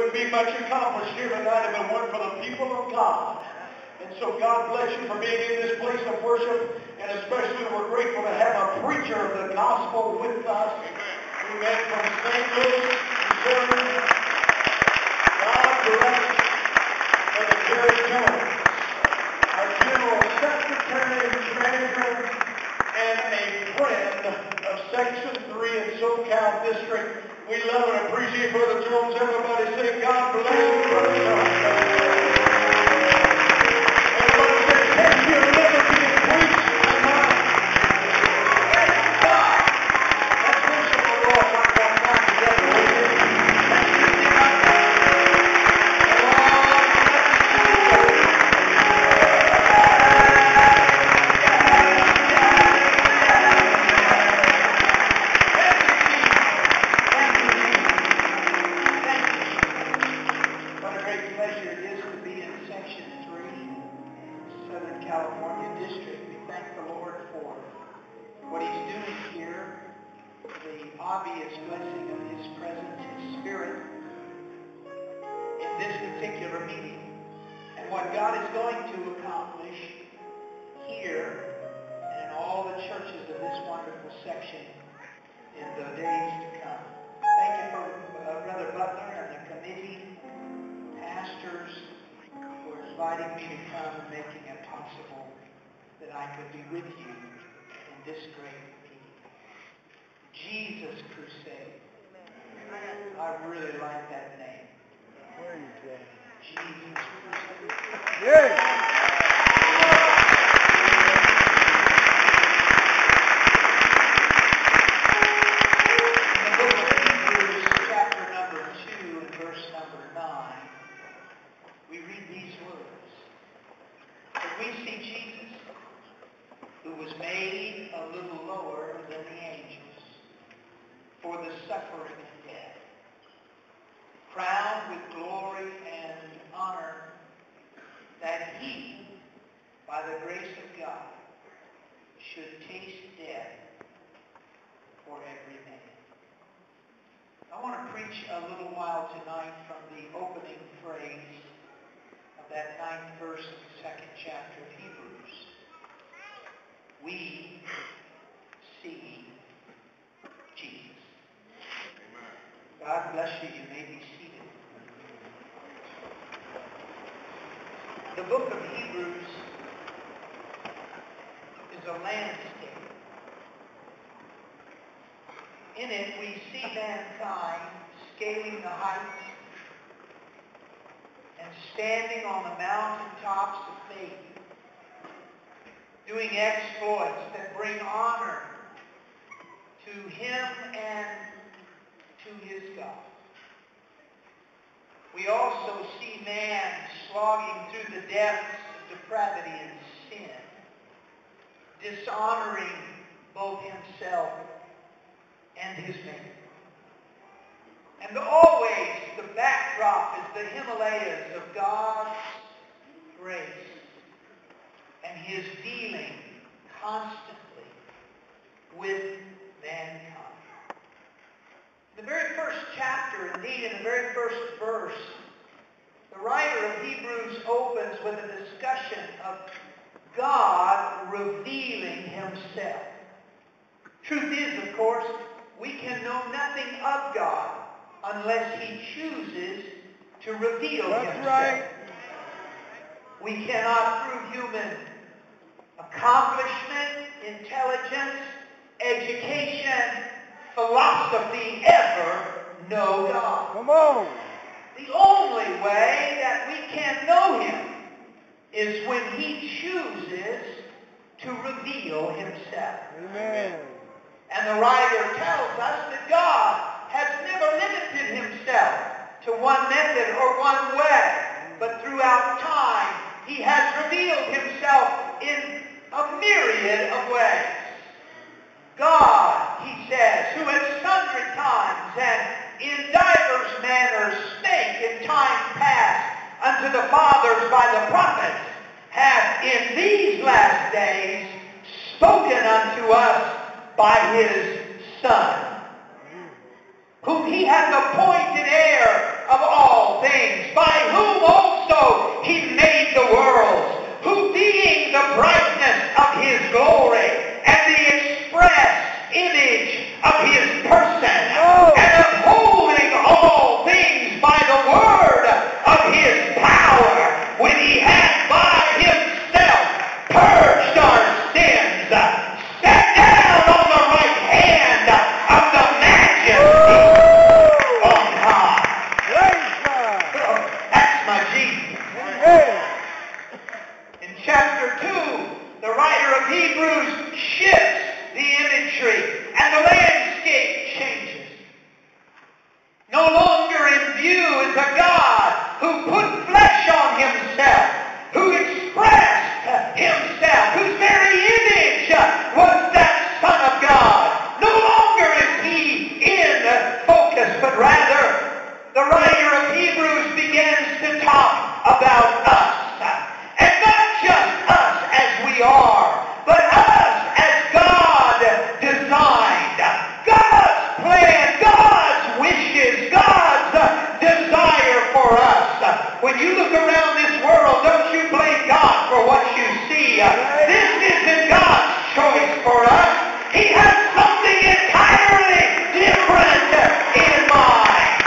wouldn't be much accomplished here tonight if it weren't for the people of God. And so God bless you for being in this place of worship, and especially we're grateful to have a preacher of the gospel with us. Amen. From St. Louis, Missouri. God bless Brother Terry Jones, our General Secretary and Treasurer, and a friend of Section 3 and SoCal District. We love and appreciate Brother Jones. Everybody say, God bless you, Brother Jones. Everybody say, thank you, liberty and preach tonight. Thank God. Let's worship the Lord one more time together. Thank you, God. California district. We thank the Lord for what He's doing here, the obvious blessing of His presence, His Spirit in this particular meeting, and what God is going to accomplish here and in all the churches of this wonderful section in the days to come. Thank you for Brother Butler and the committee, pastors, for inviting me to come and making it possible that I could be with you in this great meeting. Jesus Crusade. I really like that name. Jesus Crusade. Yeah. Made a little lower than the angels for the suffering of death, crowned with glory and honor, that He, by the grace of God, should taste death for every man. I want to preach a little while tonight from the opening phrase of that 9th verse of the 2nd chapter of Hebrews. We see Jesus. God bless you. You may be seated. The book of Hebrews is a landscape. In it we see mankind scaling the heights and standing on the mountaintops of faith, doing exploits that bring honor to Him and to His God. We also see man slogging through the depths of depravity and sin, dishonoring both himself and his Maker. And always the backdrop is the Himalayas of God's grace and His dealing constantly with mankind. The very first chapter, indeed in the very first verse, the writer of Hebrews opens with a discussion of God revealing Himself. Truth is, of course, we can know nothing of God unless He chooses to reveal Himself. That's right. We cannot, through human accomplishment, intelligence, education, philosophy, ever know God. Come on. The only way that we can know Him is when He chooses to reveal Himself. Amen. And the writer tells us that God has never limited Himself to one method or one way, but throughout time He has revealed Himself in a myriad of ways. God, he says, who at sundry times and in divers manners spake in time past unto the fathers by the prophets, hath in these last days spoken unto us by His Son, whom He hath appointed heir of all things, also He made the worlds, who being the brightness of His glory and the express image of His person, and upholding all things by the word of His power, when He had by Himself purged our sins, sat down on the right hand of the majesty on high. That's my Jesus. In chapter 2, the writer of Hebrews shifts the imagery and the landscape changes. No longer in view is a God who put flesh on Himself, who expressed Himself, whose very image was that Son of God. No longer is He in focus, but rather the writer of Hebrews begins to talk about us. And not just us as we are, but us as God designed. God's plan, God's wishes, God's desire for us. When you look around this world, don't you blame God for what you see. This isn't God's choice for us. He has something entirely different in mind.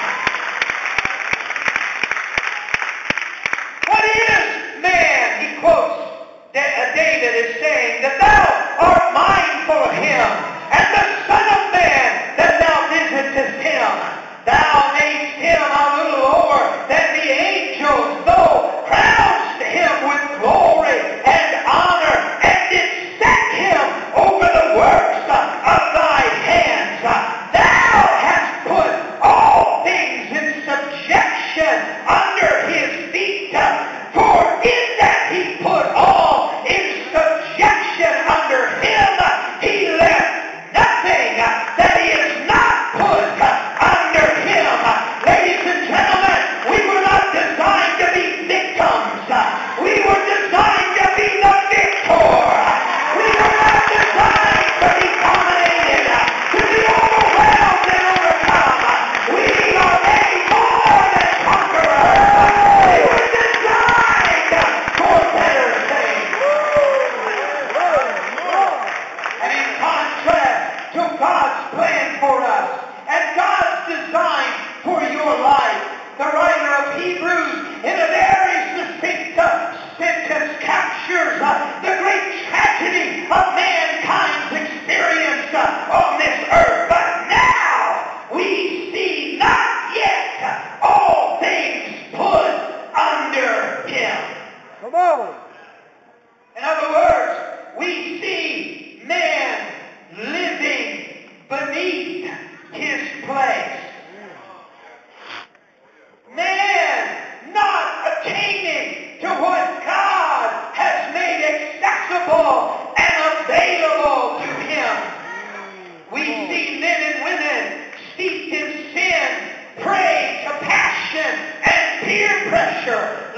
What is man? He quotes David as saying that thou art mindful of him, and the Son of Man that thou visitest him. Thou madest him a little lower than the angels, though crownest him with glory and honor, and didst set him over the works of thy hands. Thou hast put all things in subjection under his feet, for in that he put all in subjection under him, he left nothing that he has not put under him. Ladies and gentlemen, we were not designed to be victims. We were designed to be the victor. We were not designed to be dominated, to be overwhelmed and overcome. We are made more than conquerors. We were designed for better things. And in contrast to God's plan for us and God's design for your life, the writer of Hebrews in a very succinct sentence captures the great tragedy of mankind's experience on this earth. But now we see not yet all things put under him. Come on. In other words, we see man living beneath his place. Man not attaining to what God has made accessible and available to him. We see men and women steeped in sin, prey to passion and peer pressure,